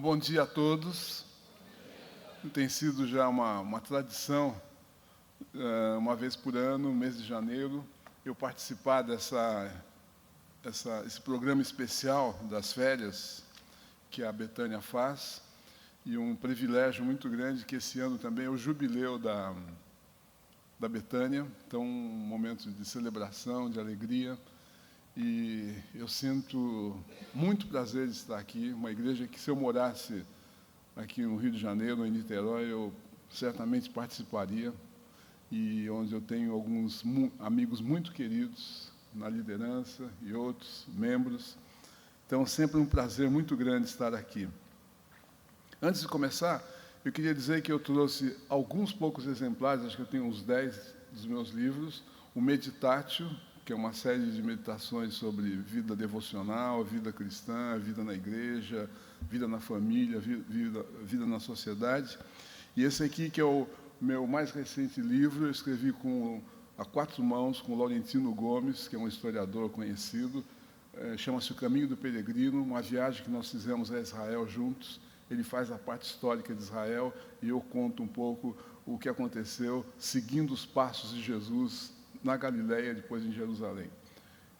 Bom dia a todos. Tem sido já uma tradição, uma vez por ano, mês de janeiro, eu participar esse programa especial das férias que a Betânia faz, e um privilégio muito grande que esse ano também é o jubileu da Betânia, então um momento de celebração, de alegria, e eu sinto muito prazer de estar aqui, uma igreja que, se eu morasse aqui no Rio de Janeiro, em Niterói, eu certamente participaria, e onde eu tenho alguns amigos muito queridos na liderança e outros membros. Então, sempre um prazer muito grande estar aqui. Antes de começar, eu queria dizer que eu trouxe alguns poucos exemplares, acho que eu tenho uns 10 dos meus livros, o Meditatio, que é uma série de meditações sobre vida devocional, vida cristã, vida na igreja, vida na família, vida na sociedade. E esse aqui, que é o meu mais recente livro, eu escrevi a 4 mãos com Laurentino Gomes, que é um historiador conhecido, chama-se O Caminho do Peregrino, uma viagem que nós fizemos a Israel juntos. Ele faz a parte histórica de Israel e eu conto um pouco o que aconteceu seguindo os passos de Jesus na Galileia, depois em Jerusalém.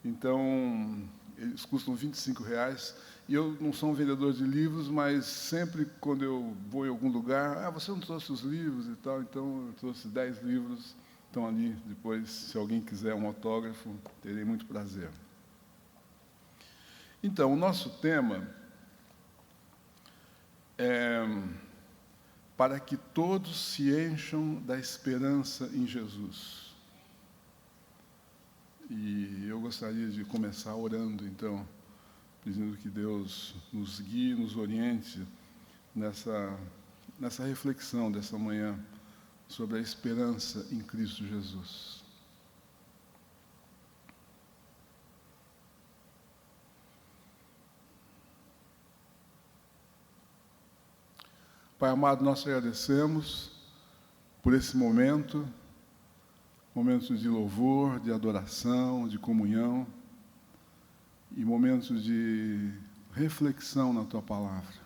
Então, eles custam R$25, e eu não sou um vendedor de livros, mas sempre quando eu vou em algum lugar, você não trouxe os livros e tal, então eu trouxe 10 livros, estão ali, depois, se alguém quiser um autógrafo, terei muito prazer. Então, o nosso tema é para que todos se encham da esperança em Jesus. E eu gostaria de começar orando, então, pedindo que Deus nos guie, nos oriente nessa reflexão dessa manhã sobre a esperança em Cristo Jesus. Pai amado, nós te agradecemos por esse momento momentos de louvor, de adoração, de comunhão e momentos de reflexão na Tua Palavra.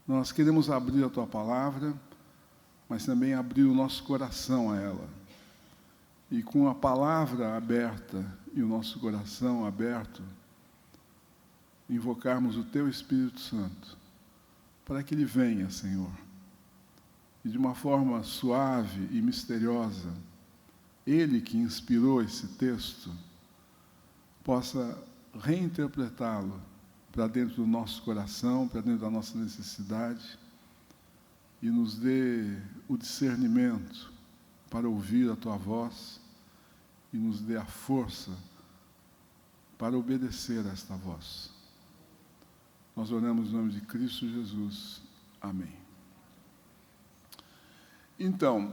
Nós queremos abrir a Tua Palavra, mas também abrir o nosso coração a ela. E com a Palavra aberta e o nosso coração aberto, invocarmos o Teu Espírito Santo, para que Ele venha, Senhor, e de uma forma suave e misteriosa, Ele que inspirou esse texto, possa reinterpretá-lo para dentro do nosso coração, para dentro da nossa necessidade, e nos dê o discernimento para ouvir a Tua voz, e nos dê a força para obedecer a esta voz. Nós oramos em nome de Cristo Jesus. Amém. Então,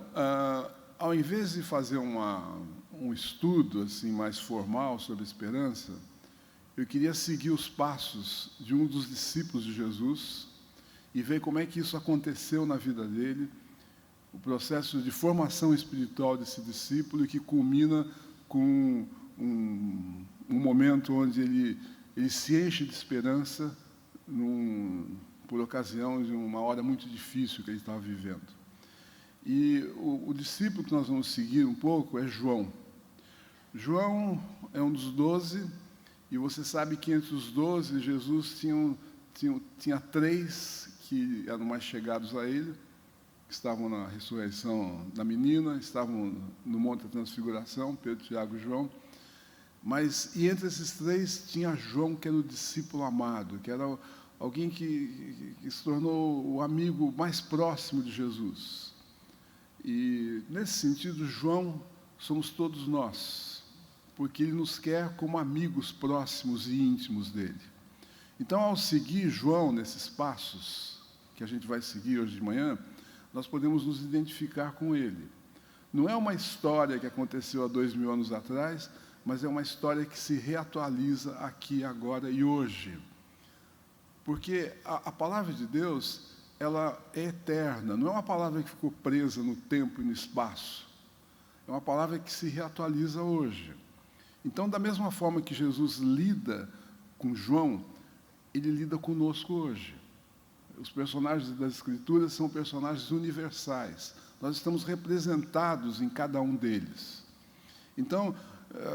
ao invés de fazer um estudo assim, mais formal sobre esperança, eu queria seguir os passos de um dos discípulos de Jesus e ver como é que isso aconteceu na vida dele, o processo de formação espiritual desse discípulo, e que culmina com um momento onde ele se enche de esperança por ocasião de uma hora muito difícil que ele estava vivendo. E o discípulo que nós vamos seguir um pouco é João. João é um dos 12, e você sabe que entre os 12, Jesus tinha 3 que eram mais chegados a ele, que estavam na ressurreição da menina, estavam no Monte da Transfiguração, Pedro, Tiago e João. E entre esses 3 tinha João, que era o discípulo amado, que era alguém que se tornou o amigo mais próximo de Jesus. E, nesse sentido, João somos todos nós, porque ele nos quer como amigos próximos e íntimos dele. Então, ao seguir João nesses passos que a gente vai seguir hoje de manhã, nós podemos nos identificar com ele. Não é uma história que aconteceu há 2000 anos atrás, mas é uma história que se reatualiza aqui, agora e hoje. Porque a palavra de Deus, ela é eterna, não é uma palavra que ficou presa no tempo e no espaço. É uma palavra que se reatualiza hoje. Então, da mesma forma que Jesus lida com João, ele lida conosco hoje. os personagens das Escrituras são personagens universais. Nós estamos representados em cada um deles. Então,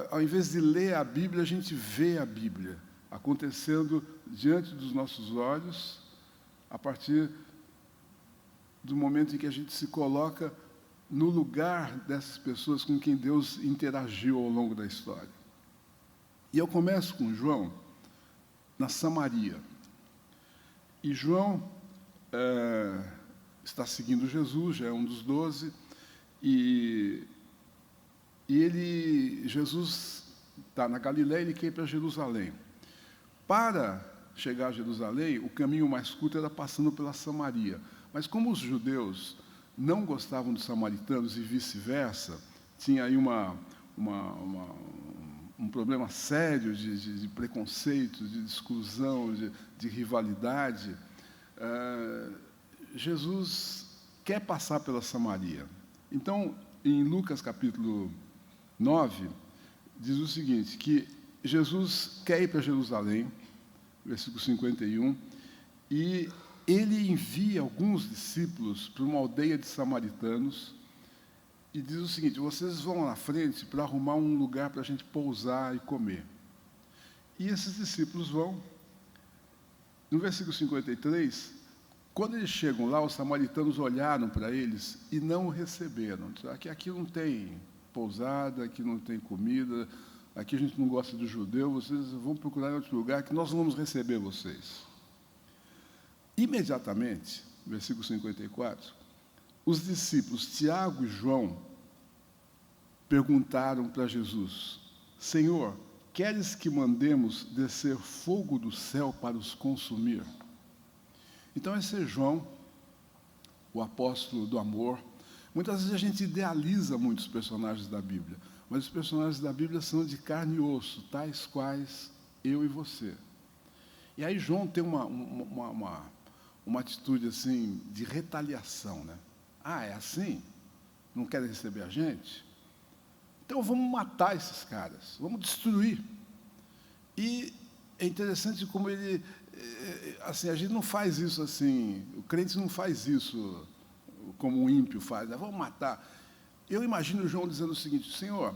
ao invés de ler a Bíblia, a gente vê a Bíblia acontecendo diante dos nossos olhos, a partir do momento em que a gente se coloca no lugar dessas pessoas com quem Deus interagiu ao longo da história. E eu começo com João, na Samaria. E João está seguindo Jesus, já é um dos 12, e Jesus está na Galileia, ele quer ir para Jerusalém. Para chegar a Jerusalém, o caminho mais curto era passando pela Samaria. Mas como os judeus não gostavam dos samaritanos e vice-versa, tinha aí um problema sério de preconceito, de exclusão, de rivalidade, Jesus quer passar pela Samaria. Então, em Lucas capítulo 9, diz o seguinte, que Jesus quer ir para Jerusalém, versículo 51, e ele envia alguns discípulos para uma aldeia de samaritanos e diz o seguinte: vocês vão na frente para arrumar um lugar para a gente pousar e comer. E esses discípulos vão. No versículo 53, quando eles chegam lá, os samaritanos olharam para eles e não o receberam. Aqui não tem pousada, aqui não tem comida, aqui a gente não gosta do judeu, vocês vão procurar em outro lugar que nós não vamos receber vocês. Imediatamente, versículo 54, os discípulos Tiago e João perguntaram para Jesus: Senhor, queres que mandemos descer fogo do céu para os consumir? Então esse é João, o apóstolo do amor. Muitas vezes a gente idealiza muitos personagens da Bíblia, mas os personagens da Bíblia são de carne e osso, tais quais eu e você. E aí João tem uma atitude assim de retaliação, né? Ah, é assim? Não querem receber a gente? Então vamos matar esses caras, vamos destruir. E é interessante como ele, assim, a gente não faz isso assim, o crente não faz isso como o ímpio faz, né? Vamos matar. Eu imagino João dizendo o seguinte: Senhor,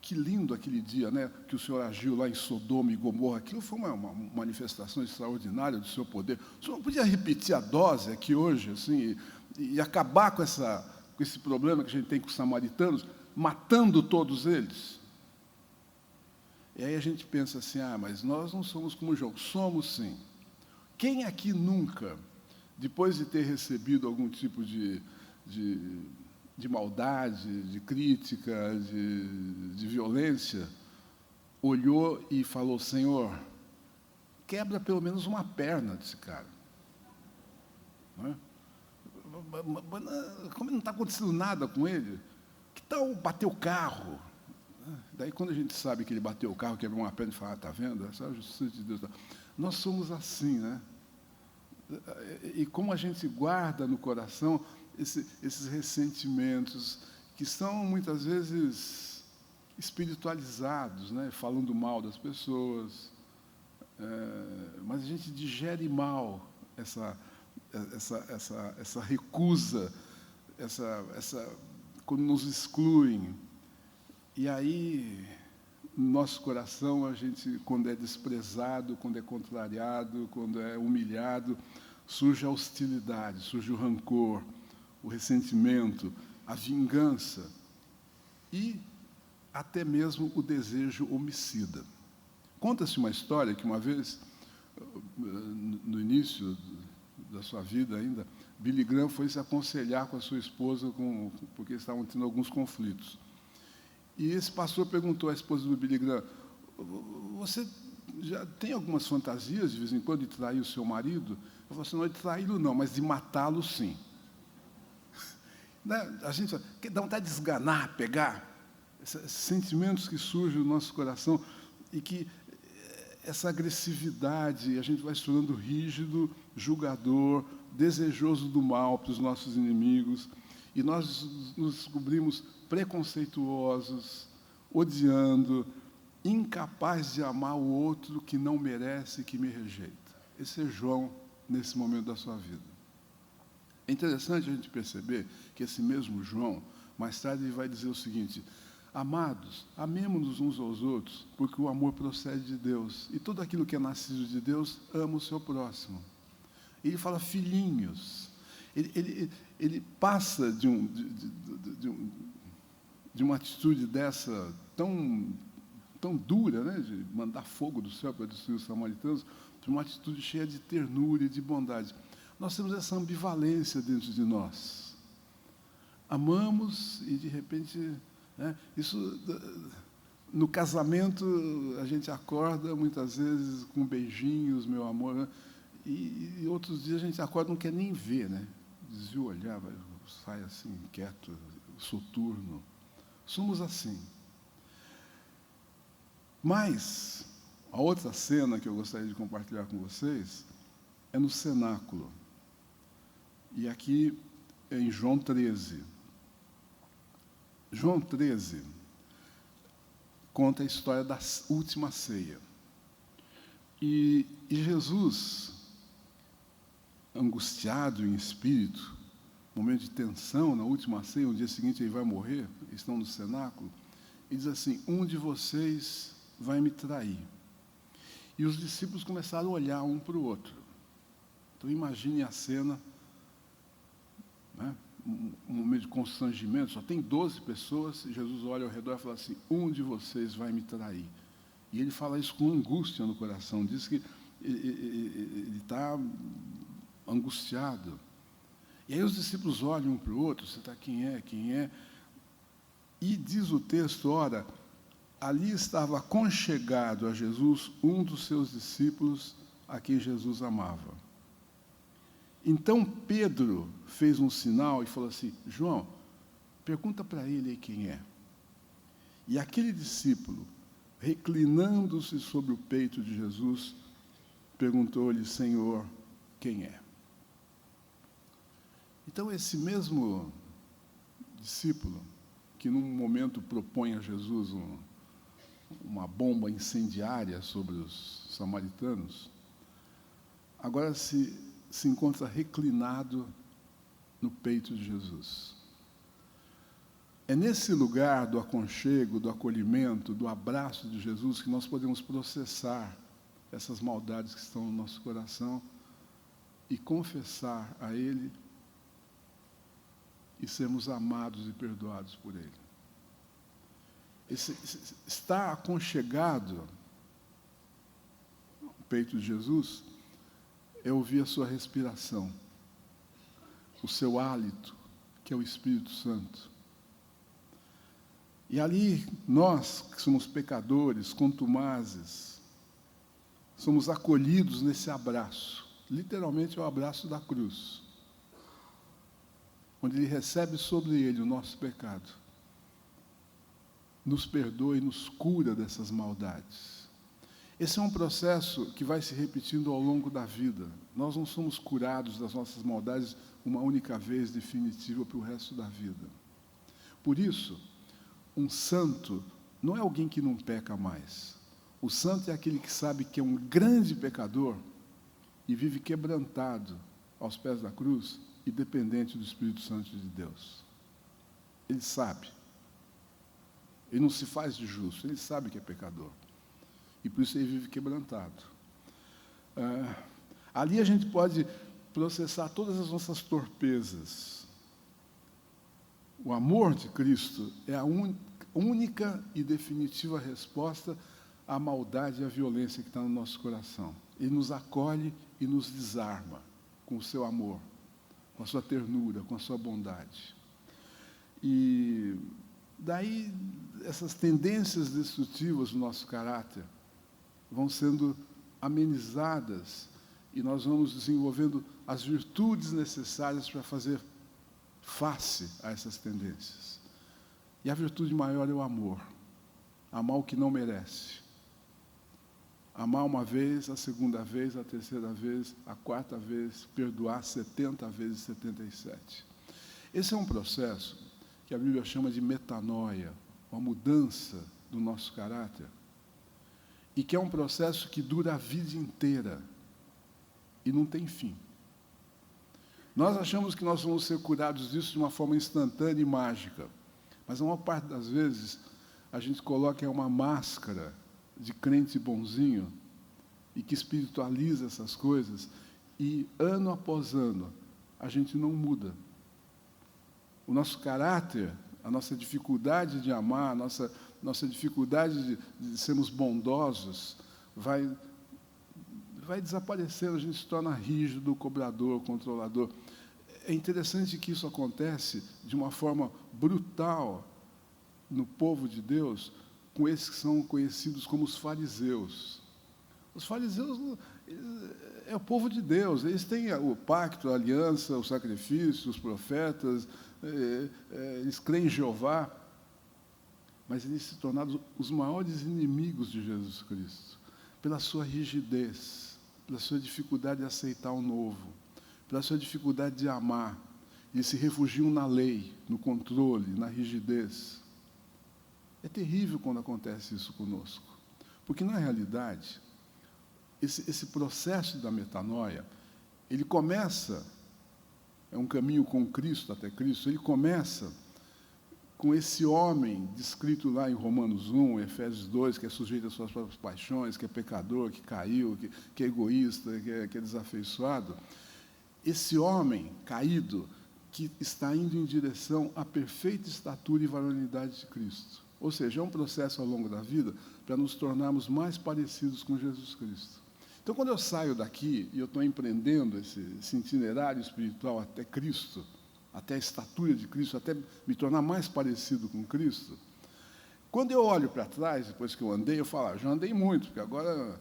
que lindo aquele dia, né, que o Senhor agiu lá em Sodoma e Gomorra. Aquilo foi uma manifestação extraordinária do seu poder. O Senhor não podia repetir a dose aqui hoje, assim, e acabar com esse problema que a gente tem com os samaritanos, matando todos eles? E aí a gente pensa assim: ah, mas nós não somos como João. Somos sim. Quem aqui nunca, depois de ter recebido algum tipo de maldade, de crítica, de violência, olhou e falou: Senhor, quebra pelo menos uma perna desse cara? Não é? Como não está acontecendo nada com ele, que tal bater o carro? Daí, quando a gente sabe que ele bateu o carro, quebrou uma perna, e fala: está vendo? Essa é a justiça de Deus. Nós somos assim, né? E como a gente guarda no coração esses ressentimentos que são muitas vezes espiritualizados, né? Falando mal das pessoas, mas a gente digere mal essa recusa, quando nos excluem. E aí, no nosso coração, a gente, quando é desprezado, quando é contrariado, quando é humilhado, surge a hostilidade, surge o rancor, o ressentimento, a vingança e até mesmo o desejo homicida. Conta-se uma história que uma vez, no início da sua vida ainda, Billy Graham foi se aconselhar com a sua esposa porque estavam tendo alguns conflitos. E esse pastor perguntou à esposa do Billy Graham: você já tem algumas fantasias, de vez em quando, de trair o seu marido? Eu falei assim: não, de traí-lo não, mas de matá-lo sim. A gente dá vontade de esganar, pegar esses sentimentos que surgem no nosso coração e que essa agressividade, a gente vai se tornando rígido, julgador, desejoso do mal para os nossos inimigos, e nós nos descobrimos preconceituosos, odiando, incapaz de amar o outro que não merece, que me rejeita. Esse é João nesse momento da sua vida. É interessante a gente perceber que esse mesmo João, mais tarde, ele vai dizer o seguinte: amados, amemo-nos uns aos outros, porque o amor procede de Deus. E tudo aquilo que é nascido de Deus ama o seu próximo. Ele fala filhinhos. Ele passa de uma atitude dessa tão dura, né, de mandar fogo do céu para destruir os samaritanos, para uma atitude cheia de ternura e de bondade. Nós temos essa ambivalência dentro de nós. Amamos e, de repente, né, isso, no casamento, a gente acorda muitas vezes com beijinhos, meu amor, né, e outros dias a gente acorda e não quer nem ver, né? Desvia o olhar, sai assim, quieto, soturno. Somos assim. Mas, a outra cena que eu gostaria de compartilhar com vocês é no cenáculo. E aqui é em João 13. João 13 conta a história da última ceia. E Jesus, angustiado em espírito, momento de tensão na última ceia, no dia seguinte ele vai morrer, eles estão no cenáculo, e diz assim: um de vocês vai me trair. E os discípulos começaram a olhar um para o outro. Então imagine a cena, né? Um momento de constrangimento, só tem 12 pessoas, e Jesus olha ao redor e fala assim: um de vocês vai me trair. E ele fala isso com angústia no coração, diz que ele está angustiado. E aí os discípulos olham um para o outro: você está, quem é, quem é? E diz o texto, ora, ali estava aconchegado a Jesus um dos seus discípulos, a quem Jesus amava. Então Pedro fez um sinal e falou assim: João, pergunta para ele aí quem é. E aquele discípulo, reclinando-se sobre o peito de Jesus, perguntou-lhe: Senhor, quem é? Então esse mesmo discípulo, que num momento propõe a Jesus uma bomba incendiária sobre os samaritanos, agora se encontra reclinado no peito de Jesus. É nesse lugar do aconchego, do acolhimento, do abraço de Jesus que nós podemos processar essas maldades que estão no nosso coração e confessar a Ele e sermos amados e perdoados por Ele. Estar aconchegado no peito de Jesus é ouvir a sua respiração, o seu hálito, que é o Espírito Santo. E ali, nós, que somos pecadores, contumazes, somos acolhidos nesse abraço. Literalmente é o abraço da cruz, onde Ele recebe sobre Ele o nosso pecado, nos perdoa e nos cura dessas maldades. Esse é um processo que vai se repetindo ao longo da vida. Nós não somos curados das nossas maldades uma única vez definitiva para o resto da vida. Por isso, um santo não é alguém que não peca mais. O santo é aquele que sabe que é um grande pecador e vive quebrantado aos pés da cruz e dependente do Espírito Santo de Deus. Ele sabe. Ele não se faz de justo, ele sabe que é pecador. E por isso ele vive quebrantado. Ali a gente pode processar todas as nossas torpezas. O amor de Cristo é a única e definitiva resposta à maldade e à violência que está no nosso coração. Ele nos acolhe e nos desarma com o seu amor, com a sua ternura, com a sua bondade. E daí essas tendências destrutivas do nosso caráter vão sendo amenizadas e nós vamos desenvolvendo as virtudes necessárias para fazer face a essas tendências. E a virtude maior é o amor. Amar o que não merece. Amar uma vez, a segunda vez, a terceira vez, a quarta vez, perdoar 70 vezes 77. Esse é um processo que a Bíblia chama de metanoia, uma mudança do nosso caráter, e que é um processo que dura a vida inteira. e não tem fim. Nós achamos que nós vamos ser curados disso de uma forma instantânea e mágica, mas a maior parte das vezes a gente coloca uma máscara de crente bonzinho e que espiritualiza essas coisas, e ano após ano a gente não muda. O nosso caráter, a nossa dificuldade de amar, a nossa dificuldade de sermos bondosos, vai desaparecendo, a gente se torna rígido, cobrador, controlador. É interessante que isso acontece de uma forma brutal no povo de Deus, com esses que são conhecidos como os fariseus. Os fariseus é o povo de Deus, eles têm o pacto, a aliança, o sacrifício, os profetas, eles creem em Jeová, mas eles se tornaram os maiores inimigos de Jesus Cristo, pela sua rigidez, pela sua dificuldade de aceitar o novo, pela sua dificuldade de amar, e se refugiam na lei, no controle, na rigidez. É terrível quando acontece isso conosco, porque, na realidade, esse processo da metanoia, ele começa, é um caminho com Cristo até Cristo, ele começa com esse homem descrito lá em Romanos 1, Efésios 2, que é sujeito às suas próprias paixões, que é pecador, que caiu, que é egoísta, que é desafeiçoado. Esse homem caído que está indo em direção à perfeita estatura e varonilidade de Cristo. Ou seja, é um processo ao longo da vida para nos tornarmos mais parecidos com Jesus Cristo. Então, quando eu saio daqui e eu estou empreendendo esse itinerário espiritual até Cristo, até a estatura de Cristo, até me tornar mais parecido com Cristo, quando eu olho para trás, depois que eu andei, eu falo, já andei muito, porque agora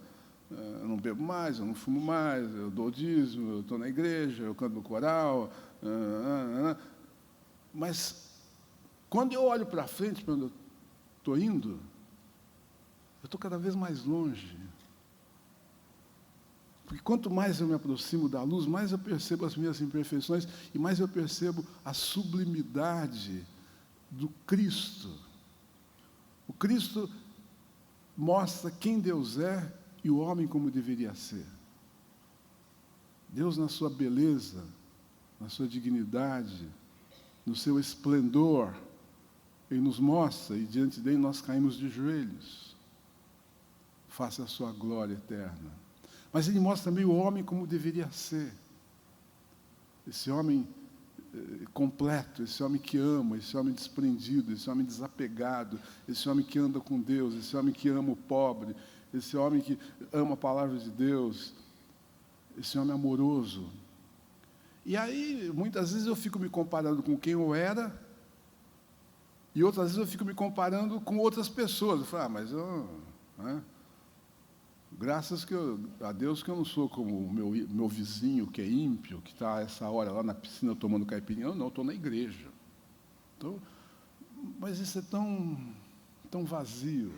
eu não bebo mais, eu não fumo mais, eu dou dízimo, eu estou na igreja, eu canto no coral, mas quando eu olho para frente, para onde eu estou indo, eu estou cada vez mais longe. Porque quanto mais eu me aproximo da luz, mais eu percebo as minhas imperfeições e mais eu percebo a sublimidade do Cristo. O Cristo mostra quem Deus é e o homem como deveria ser. Deus, na sua beleza, na sua dignidade, no seu esplendor, Ele nos mostra, e diante dele nós caímos de joelhos, face à sua glória eterna. Mas Ele mostra também o homem como deveria ser. Esse homem completo, esse homem que ama, esse homem desprendido, esse homem desapegado, esse homem que anda com Deus, esse homem que ama o pobre, esse homem que ama a palavra de Deus, esse homem amoroso. E aí, muitas vezes eu fico me comparando com quem eu era, e outras vezes eu fico me comparando com outras pessoas. Eu falo, mas eu... Graças a Deus que eu não sou como o meu vizinho, que é ímpio, que está a essa hora lá na piscina tomando caipirinha. Não, estou na igreja. Mas isso é tão vazio.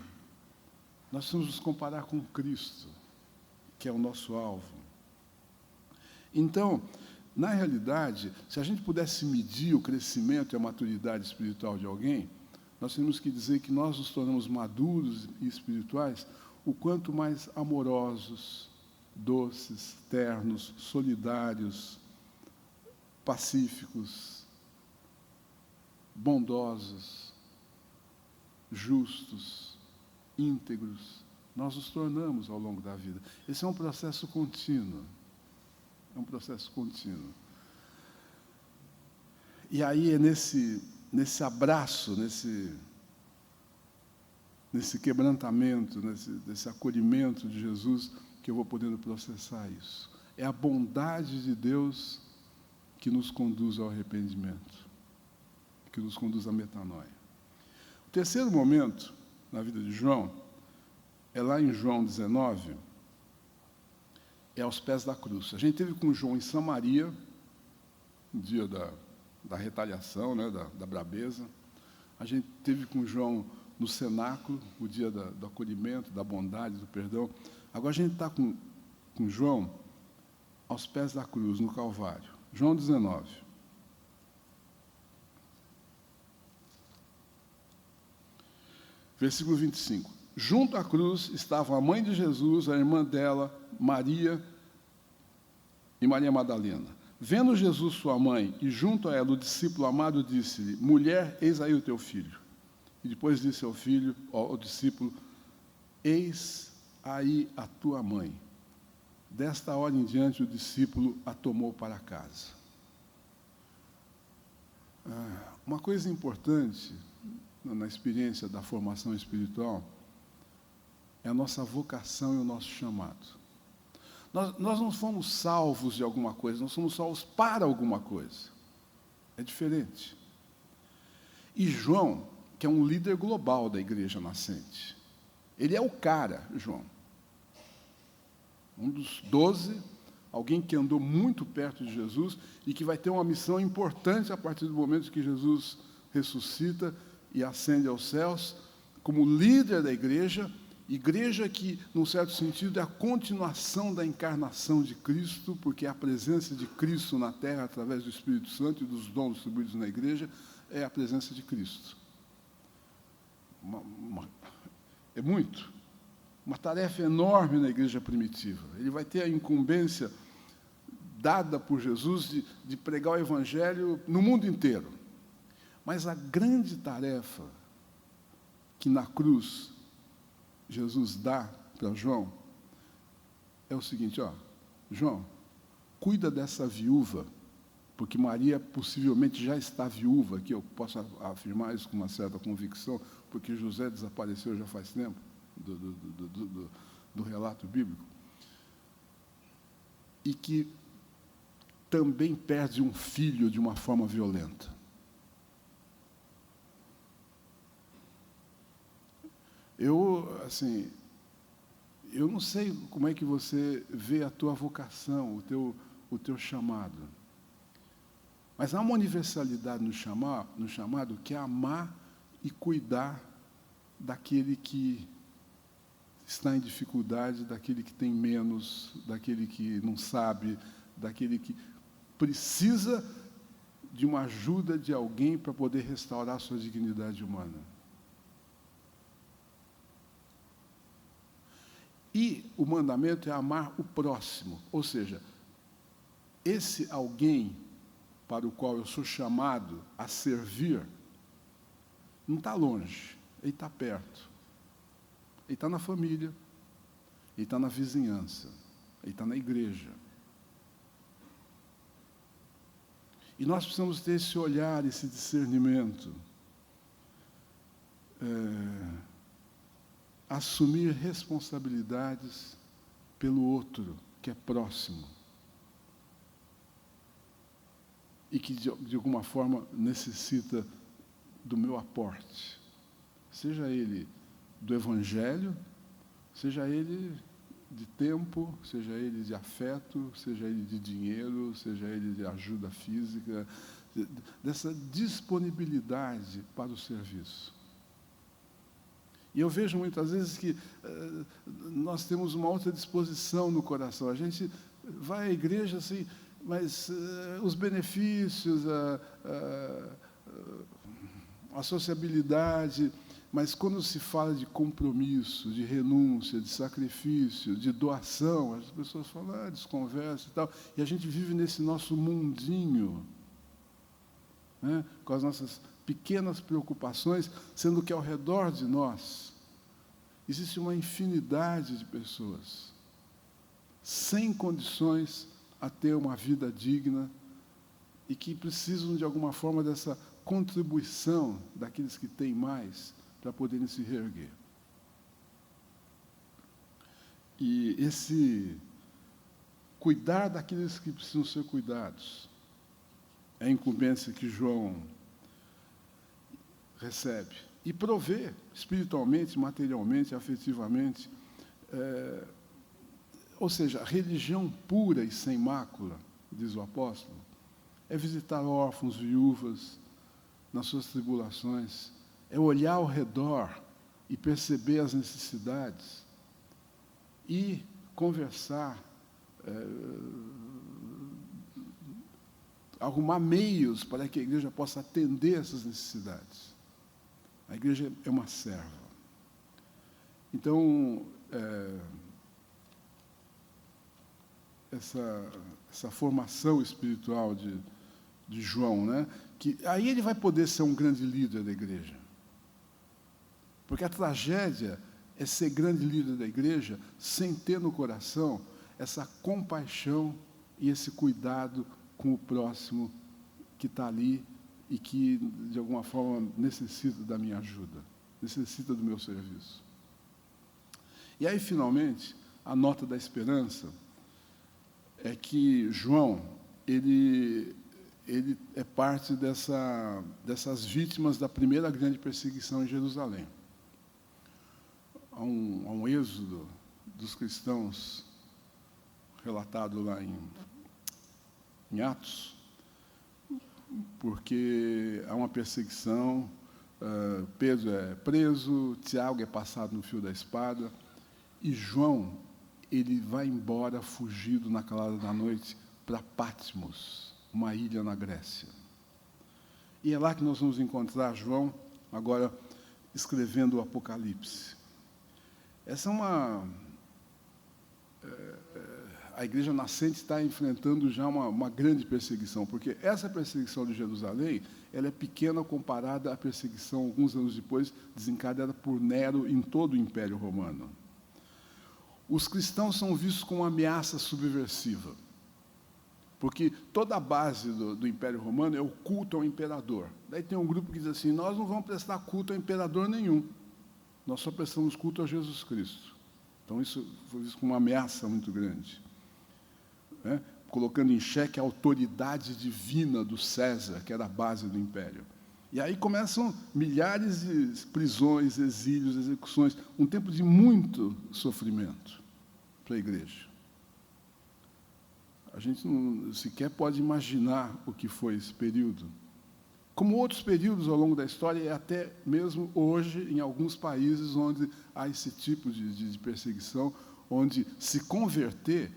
Nós precisamos nos comparar com Cristo, que é o nosso alvo. Então, na realidade, se a gente pudesse medir o crescimento e a maturidade espiritual de alguém, nós temos que dizer que nós nos tornamos maduros e espirituais o quanto mais amorosos, doces, ternos, solidários, pacíficos, bondosos, justos, íntegros, nós nos tornamos ao longo da vida. Esse é um processo contínuo. É um processo contínuo. E aí é nesse abraço, nesse quebrantamento, nesse acolhimento de Jesus, que eu vou podendo processar isso. É a bondade de Deus que nos conduz ao arrependimento, que nos conduz à metanoia. O terceiro momento na vida de João é lá em João 19, é aos pés da cruz. A gente teve com João em Samaria, no dia da retaliação, né, da brabeza. A gente teve com João no cenáculo, o dia do acolhimento, da bondade, do perdão. Agora a gente está com João aos pés da cruz, no Calvário. João 19. Versículo 25. Junto à cruz estavam a mãe de Jesus, a irmã dela, Maria, e Maria Madalena. Vendo Jesus sua mãe e junto a ela o discípulo amado, disse-lhe: Mulher, eis aí o teu filho. E depois disse ao filho, ao discípulo: Eis aí a tua mãe. Desta hora em diante o discípulo a tomou para casa. Uma coisa importante na experiência da formação espiritual é a nossa vocação e o nosso chamado. Nós não fomos salvos de alguma coisa, nós somos salvos para alguma coisa. É diferente. E João, que é um líder global da igreja nascente, ele é o cara, João. Um dos 12, alguém que andou muito perto de Jesus e que vai ter uma missão importante a partir do momento que Jesus ressuscita e ascende aos céus, como líder da igreja que, num certo sentido, é a continuação da encarnação de Cristo, porque a presença de Cristo na terra, através do Espírito Santo e dos dons distribuídos na igreja, é a presença de Cristo. É muito. Uma tarefa enorme na igreja primitiva. Ele vai ter a incumbência dada por Jesus de pregar o Evangelho no mundo inteiro. Mas a grande tarefa que na cruz Jesus dá para João é o seguinte: João, cuida dessa viúva, porque Maria possivelmente já está viúva, que eu posso afirmar isso com uma certa convicção, porque José desapareceu já faz tempo do relato bíblico, e que também perde um filho de uma forma violenta. Eu não sei como é que você vê a tua vocação, o teu chamado. Mas há uma universalidade no chamado que é amar e cuidar daquele que está em dificuldade, daquele que tem menos, daquele que não sabe, daquele que precisa de uma ajuda de alguém para poder restaurar a sua dignidade humana. E o mandamento é amar o próximo, ou seja, esse alguém para o qual eu sou chamado a servir, não está longe, ele está perto. Ele está na família, ele está na vizinhança, ele está na igreja. E nós precisamos ter esse olhar, esse discernimento. Assumir responsabilidades pelo outro, que é próximo. E que, de alguma forma, necessita do meu aporte. Seja ele do Evangelho, seja ele de tempo, seja ele de afeto, seja ele de dinheiro, seja ele de ajuda física, dessa disponibilidade para o serviço. E eu vejo muitas vezes que nós temos uma outra disposição no coração. A gente vai à igreja assim, mas os benefícios, a sociabilidade, mas quando se fala de compromisso, de renúncia, de sacrifício, de doação, as pessoas falam, desconversa e tal, e a gente vive nesse nosso mundinho, né, com as nossas pequenas preocupações, sendo que ao redor de nós existe uma infinidade de pessoas sem condições a ter uma vida digna e que precisam, de alguma forma, dessa contribuição daqueles que têm mais para poderem se reerguer. E esse cuidar daqueles que precisam ser cuidados é a incumbência que João recebe. E prover espiritualmente, materialmente, afetivamente. Ou seja, a religião pura e sem mácula, diz o apóstolo, é visitar órfãos, viúvas, nas suas tribulações, é olhar ao redor e perceber as necessidades e conversar, arrumar meios para que a igreja possa atender essas necessidades. A igreja é uma serva. Então, essa formação espiritual de João, né? Que aí ele vai poder ser um grande líder da igreja. Porque a tragédia é ser grande líder da igreja sem ter no coração essa compaixão e esse cuidado com o próximo que está ali e que, de alguma forma, necessita da minha ajuda, necessita do meu serviço. E aí, finalmente, a nota da esperança é que João, ele é parte dessas vítimas da primeira grande perseguição em Jerusalém. Há um êxodo dos cristãos relatado lá em Atos, porque há uma perseguição, Pedro é preso, Tiago é passado no fio da espada, e João, ele vai embora fugido na calada da noite para Patmos, uma ilha na Grécia. E é lá que nós vamos encontrar João, agora escrevendo o Apocalipse. Essa é a igreja nascente está enfrentando já uma grande perseguição, porque essa perseguição de Jerusalém, ela é pequena comparada à perseguição, alguns anos depois, desencadeada por Nero em todo o Império Romano. Os cristãos são vistos como uma ameaça subversiva, porque toda a base do Império Romano é o culto ao imperador. Daí tem um grupo que diz assim, nós não vamos prestar culto ao imperador nenhum, nós só prestamos culto a Jesus Cristo. Então isso foi visto como uma ameaça muito grande, né? Colocando em xeque a autoridade divina do César, que era a base do Império. E aí começam milhares de prisões, exílios, execuções, um tempo de muito sofrimento para a igreja. A gente não sequer pode imaginar o que foi esse período. Como outros períodos ao longo da história, e até mesmo hoje, em alguns países onde há esse tipo de perseguição, onde se converter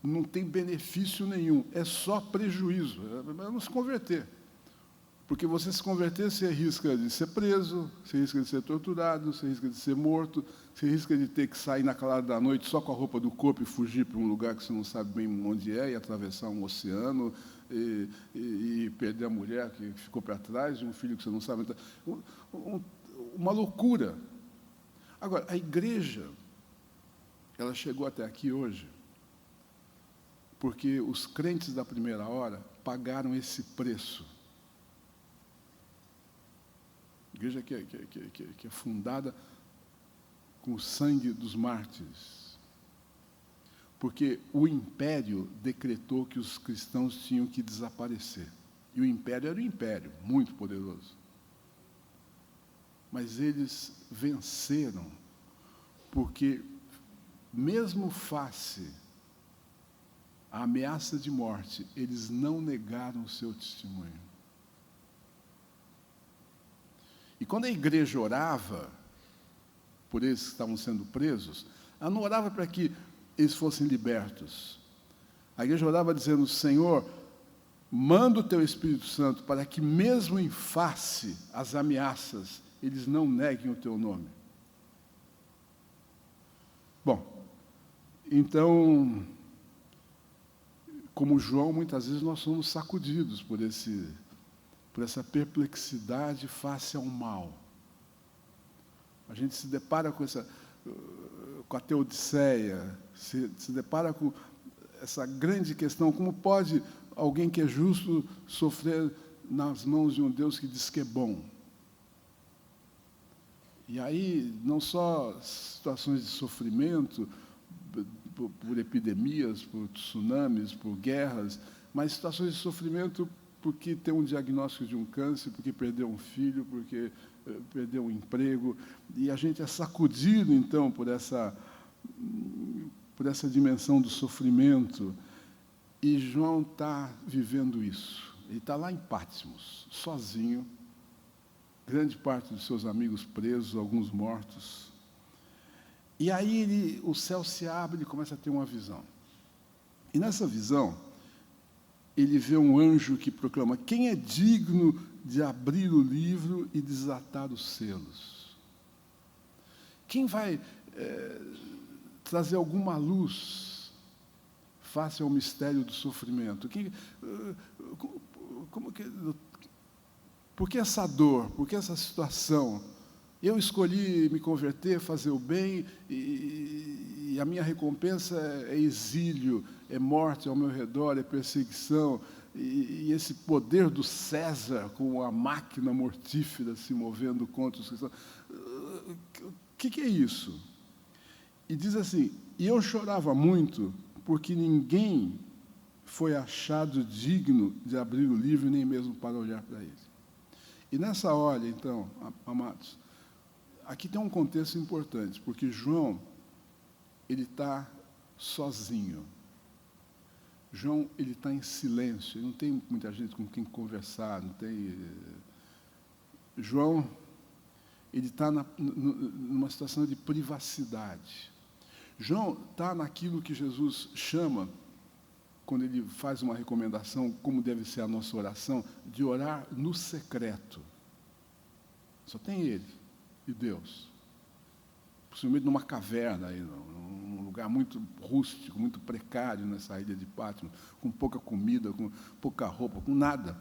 não tem benefício nenhum, é só prejuízo, é não se converter. Porque você se converter, você risca de ser preso, você risca de ser torturado, você risca de ser morto, você risca de ter que sair na calada da noite só com a roupa do corpo e fugir para um lugar que você não sabe bem onde é, e atravessar um oceano, e perder a mulher que ficou para trás, um filho que você não sabe. Uma loucura. Agora, a igreja, ela chegou até aqui hoje, porque os crentes da primeira hora pagaram esse preço. Igreja que é fundada com o sangue dos mártires. Porque o império decretou que os cristãos tinham que desaparecer. E o império era um império muito poderoso. Mas eles venceram, porque, mesmo face à ameaça de morte, eles não negaram o seu testemunho. E quando a igreja orava por eles que estavam sendo presos, ela não orava para que eles fossem libertos. A igreja orava dizendo, Senhor, manda o teu Espírito Santo para que mesmo em face às ameaças, eles não neguem o teu nome. Bom, então, como João, muitas vezes nós somos sacudidos por essa perplexidade face ao mal. A gente se depara com a teodiceia, se depara com essa grande questão, como pode alguém que é justo sofrer nas mãos de um Deus que diz que é bom? E aí, não só situações de sofrimento, por epidemias, por tsunamis, por guerras, mas situações de sofrimento porque tem um diagnóstico de um câncer, porque perdeu um filho, porque perdeu um emprego, e a gente é sacudido, então, por essa dimensão do sofrimento, e João está vivendo isso. Ele está lá em Patmos, sozinho, grande parte dos seus amigos presos, alguns mortos, e aí o céu se abre e começa a ter uma visão. E nessa visão, ele vê um anjo que proclama, quem é digno de abrir o livro e desatar os selos? Quem vai trazer alguma luz face ao mistério do sofrimento. Por que essa dor? Por que essa situação? Eu escolhi me converter, fazer o bem, e a minha recompensa é exílio, é morte ao meu redor, é perseguição, e esse poder do César com a máquina mortífera se movendo contra os cristãos. O que é isso? E diz assim, e eu chorava muito, porque ninguém foi achado digno de abrir o livro, nem mesmo para olhar para ele. E nessa hora, então, amados, aqui tem um contexto importante, porque João, ele está sozinho. João, ele está em silêncio, ele não tem muita gente com quem conversar, não tem... João, ele está numa situação de privacidade. João está naquilo que Jesus chama, quando ele faz uma recomendação, como deve ser a nossa oração, de orar no secreto. Só tem ele e Deus. Possivelmente numa caverna, aí, num lugar muito rústico, muito precário nessa ilha de Pátmos, com pouca comida, com pouca roupa, com nada.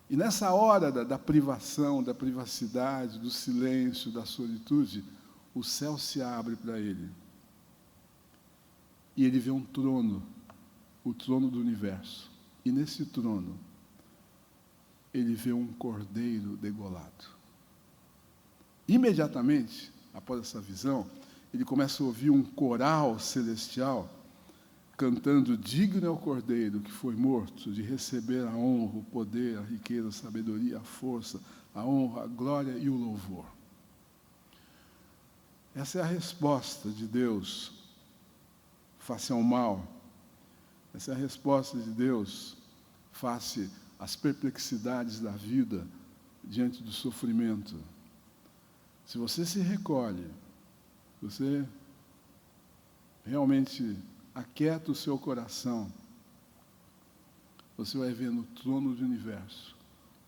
E nessa hora da privação, da privacidade, do silêncio, da solitude, o céu se abre para ele. E ele vê um trono, o trono do universo. E nesse trono, ele vê um cordeiro degolado. Imediatamente, após essa visão, ele começa a ouvir um coral celestial cantando: digno é o cordeiro que foi morto de receber a honra, o poder, a riqueza, a sabedoria, a força, a honra, a glória e o louvor. Essa é a resposta de Deus face ao mal. Essa é a resposta de Deus face às perplexidades da vida diante do sofrimento. Se você se recolhe, você realmente aquieta o seu coração, você vai ver no trono do universo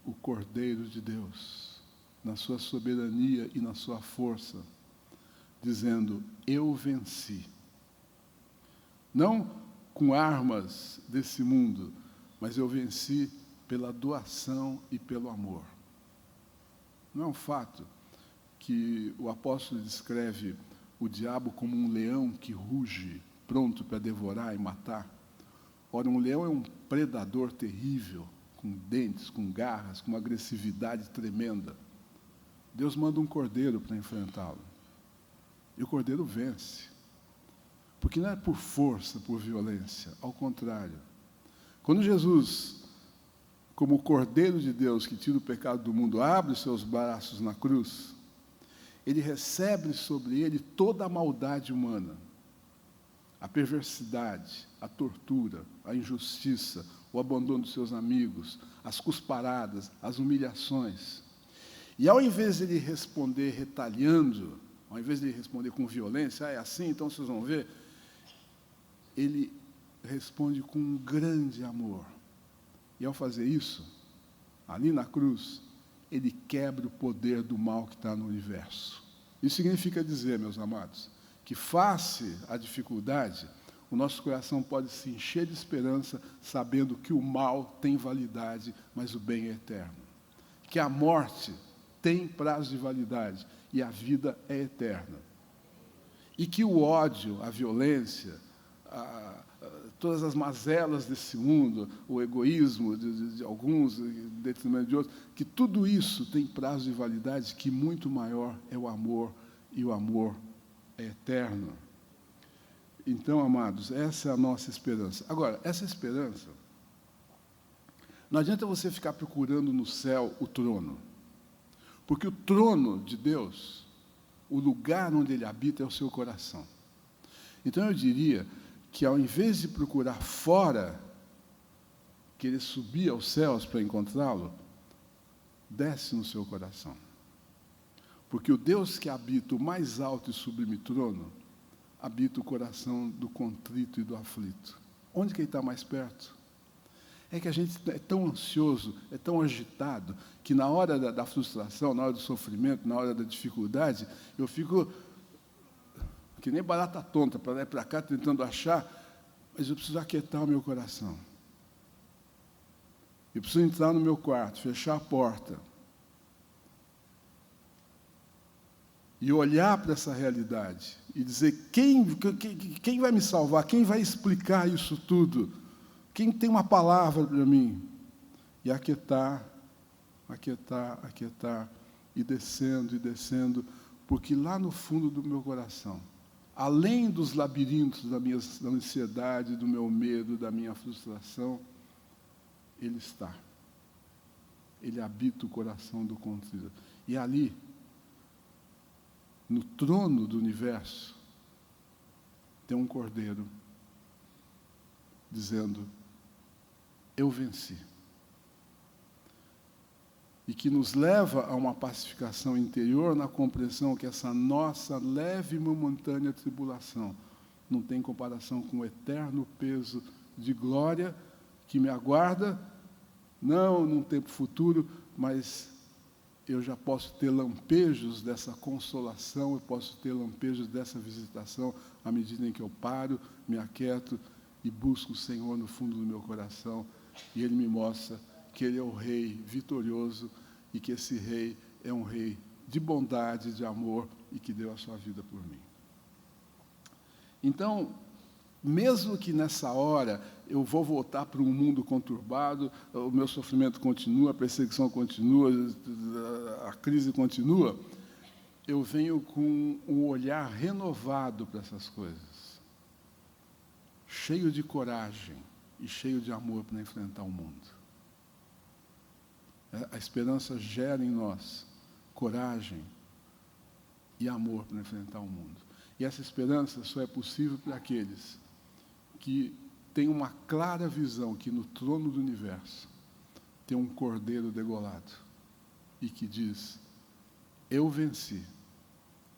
o Cordeiro de Deus, na sua soberania e na sua força, dizendo: eu venci. Não com armas desse mundo, mas eu venci pela doação e pelo amor. Não é um fato que o apóstolo descreve o diabo como um leão que ruge, pronto para devorar e matar? Ora, um leão é um predador terrível, com dentes, com garras, com uma agressividade tremenda. Deus manda um cordeiro para enfrentá-lo. E o cordeiro vence. Porque não é por força, por violência, ao contrário. Quando Jesus, como o Cordeiro de Deus que tira o pecado do mundo, abre os seus braços na cruz, ele recebe sobre ele toda a maldade humana, a perversidade, a tortura, a injustiça, o abandono dos seus amigos, as cusparadas, as humilhações. E ao invés de ele responder retalhando, ao invés de ele responder com violência, é assim, então vocês vão ver, ele responde com um grande amor. E ao fazer isso, ali na cruz, ele quebra o poder do mal que está no universo. Isso significa dizer, meus amados, que face à dificuldade, o nosso coração pode se encher de esperança, sabendo que o mal tem validade, mas o bem é eterno. Que a morte tem prazo de validade e a vida é eterna. E que o ódio, a violência, todas as mazelas desse mundo, o egoísmo de alguns, em detrimento de outros, que tudo isso tem prazo de validade, que muito maior é o amor, e o amor é eterno. Então, amados, essa é a nossa esperança. Agora, essa esperança, não adianta você ficar procurando no céu o trono, porque o trono de Deus, o lugar onde Ele habita é o seu coração. Então, eu diria que ao invés de procurar fora, querer subir aos céus para encontrá-lo, desce no seu coração. Porque o Deus que habita o mais alto e sublime trono, habita o coração do contrito e do aflito. Onde que Ele está mais perto? É que a gente é tão ansioso, é tão agitado, que na hora da frustração, na hora do sofrimento, na hora da dificuldade, eu fico que nem barata tonta, para lá e para cá, tentando achar Mas eu preciso aquietar o meu coração. Eu preciso entrar no meu quarto, fechar a porta e olhar para essa realidade e dizer: quem vai me salvar? Quem vai explicar isso tudo? Quem tem uma palavra para mim? E aquietar, e descendo, porque lá no fundo do meu coração, além dos labirintos da ansiedade, do meu medo, da minha frustração, Ele está. Ele habita o coração do contrito. E ali, no trono do universo, tem um cordeiro dizendo: eu venci. E que nos leva a uma pacificação interior na compreensão que essa nossa leve e momentânea tribulação não tem comparação com o eterno peso de glória que me aguarda, não num tempo futuro, mas eu já posso ter lampejos dessa consolação, eu posso ter lampejos dessa visitação à medida em que eu paro, me aquieto e busco o Senhor no fundo do meu coração, e Ele me mostra que Ele é o Rei vitorioso e que esse Rei é um Rei de bondade, de amor e que deu a sua vida por mim. Então, mesmo que nessa hora eu vou voltar para um mundo conturbado, o meu sofrimento continua, a perseguição continua, a crise continua, eu venho com um olhar renovado para essas coisas, cheio de coragem e cheio de amor para enfrentar o mundo. A esperança gera em nós coragem e amor para enfrentar o mundo. E essa esperança só é possível para aqueles que têm uma clara visão que no trono do universo tem um cordeiro degolado e que diz: eu venci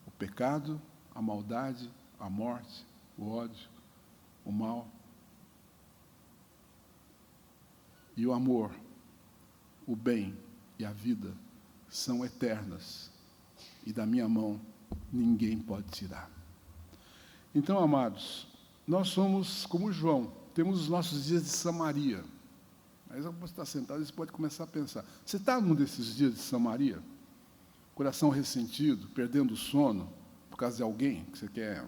o pecado, a maldade, a morte, o ódio, o mal. E o amor, o bem e a vida são eternas, e da minha mão ninguém pode tirar. Então, amados, nós somos como João, temos os nossos dias de Samaria. Mas você está sentado e você pode começar a pensar: você está num desses dias de Samaria? Coração ressentido, perdendo o sono por causa de alguém que você quer,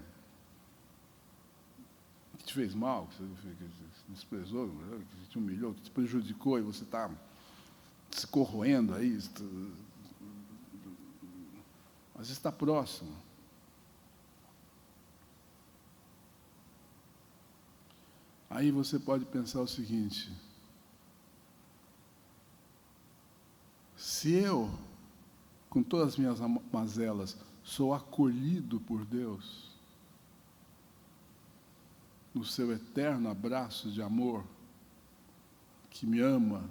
que te fez mal, que te desprezou, que te humilhou, que te prejudicou, e você está se corroendo aí, mas está próximo. Aí você pode pensar o seguinte: se eu, com todas as minhas mazelas, sou acolhido por Deus, no seu eterno abraço de amor, que me ama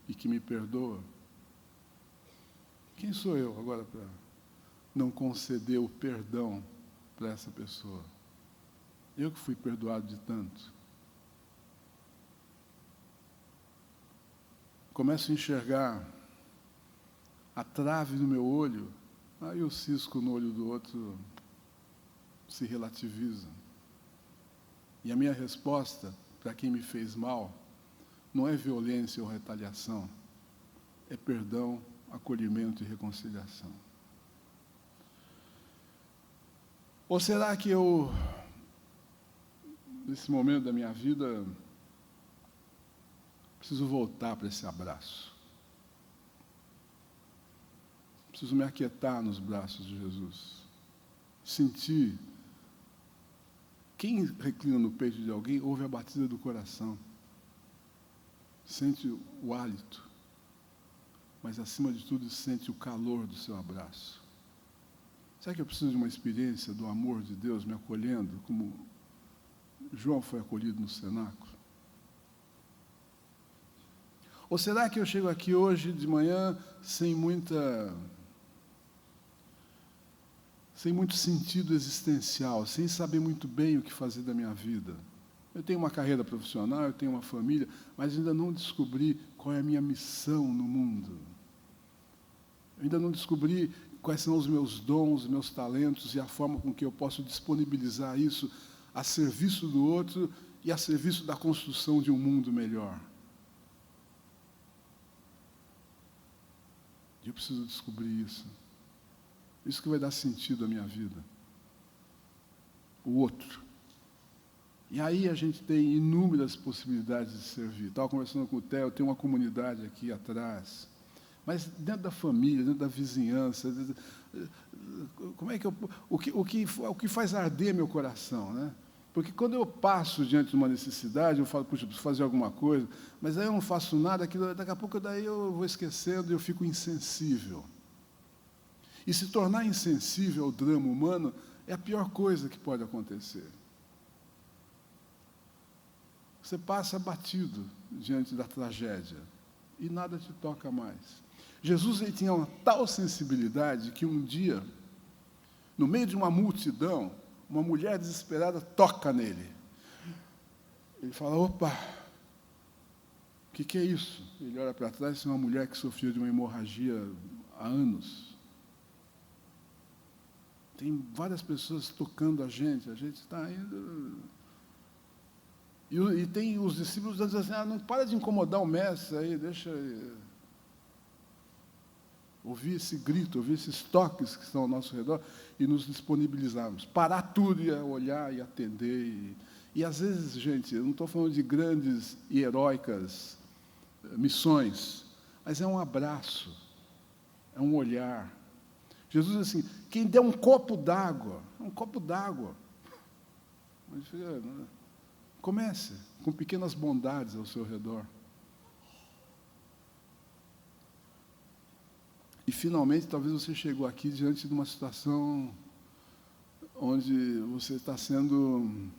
e que me perdoa, quem sou eu agora para não conceder o perdão para essa pessoa? Eu que fui perdoado de tanto. Começo a enxergar a trave no meu olho, aí o cisco no olho do outro se relativiza. E a minha resposta para quem me fez mal não é violência ou retaliação, é perdão, acolhimento e reconciliação. Ou será que eu, nesse momento da minha vida, preciso voltar para esse abraço? Preciso me aquietar nos braços de Jesus. Sentir. Quem reclina no peito de alguém ouve a batida do coração. Sente o hálito, mas acima de tudo sente o calor do seu abraço. Será que eu preciso de uma experiência do amor de Deus me acolhendo, como João foi acolhido no cenáculo? Ou será que eu chego aqui hoje de manhã sem muito sentido existencial, sem saber muito bem o que fazer da minha vida? Eu tenho uma carreira profissional, eu tenho uma família, mas ainda não descobri qual é a minha missão no mundo. Eu ainda não descobri quais são os meus dons, os meus talentos e a forma com que eu posso disponibilizar isso a serviço do outro e a serviço da construção de um mundo melhor. Eu preciso descobrir isso. Isso que vai dar sentido à minha vida. O outro. E aí a gente tem inúmeras possibilidades de servir. Estava conversando com o Theo, tem uma comunidade aqui atrás. Mas dentro da família, dentro da vizinhança, como é que o que faz arder meu coração, né? Porque quando eu passo diante de uma necessidade, eu falo, puxa, preciso fazer alguma coisa, mas aí eu não faço nada, daqui a pouco daí eu vou esquecendo e eu fico insensível. E se tornar insensível ao drama humano é a pior coisa que pode acontecer. Você passa batido diante da tragédia e nada te toca mais. Jesus, ele tinha uma tal sensibilidade que um dia, no meio de uma multidão, uma mulher desesperada toca nele. Ele fala, opa, o que é isso? Ele olha para trás, é uma mulher que sofreu de uma hemorragia há anos. Tem várias pessoas tocando a gente está indo... E tem os discípulos dizendo assim, não para de incomodar o mestre aí, deixa... Ouvir esse grito, ouvir esses toques que estão ao nosso redor e nos disponibilizarmos. Parar tudo e olhar e atender. E às vezes, gente, eu não estou falando de grandes e heróicas missões, mas é um abraço, é um olhar. Jesus diz assim, quem der um copo d'água, comece com pequenas bondades ao seu redor. E, finalmente, talvez você chegou aqui diante de uma situação onde você está sendo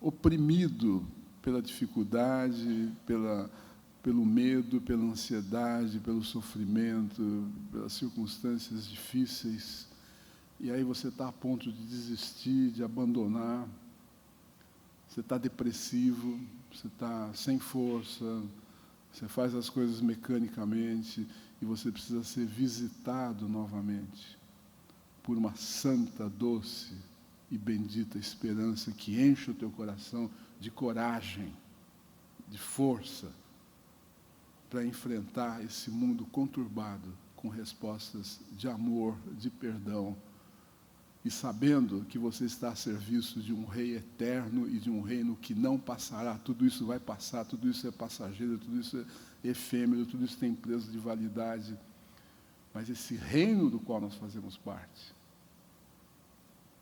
oprimido pela dificuldade, pelo medo, pela ansiedade, pelo sofrimento, pelas circunstâncias difíceis. E aí você está a ponto de desistir, de abandonar. Você está depressivo, você está sem força, você faz as coisas mecanicamente e você precisa ser visitado novamente por uma santa, doce e bendita esperança que enche o teu coração de coragem, de força, para enfrentar esse mundo conturbado com respostas de amor, de perdão, e sabendo que você está a serviço de um rei eterno e de um reino que não passará. Tudo isso vai passar, tudo isso é passageiro, tudo isso é efêmero, tudo isso tem prazo de validade. Mas esse reino do qual nós fazemos parte,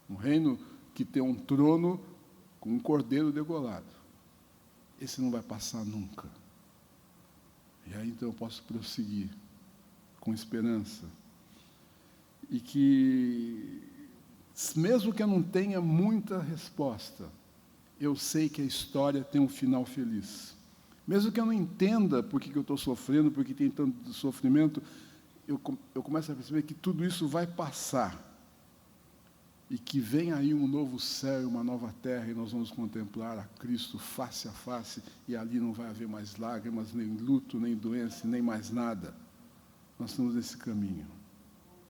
um reino que tem um trono com um cordeiro degolado, esse não vai passar nunca. E aí então eu posso prosseguir com esperança. E que, mesmo que eu não tenha muita resposta, eu sei que a história tem um final feliz. Mesmo que eu não entenda por que eu estou sofrendo, por que tem tanto sofrimento, eu começo a perceber que tudo isso vai passar. E que vem aí um novo céu e uma nova terra, e nós vamos contemplar a Cristo face a face, e ali não vai haver mais lágrimas, nem luto, nem doença, nem mais nada. Nós estamos nesse caminho.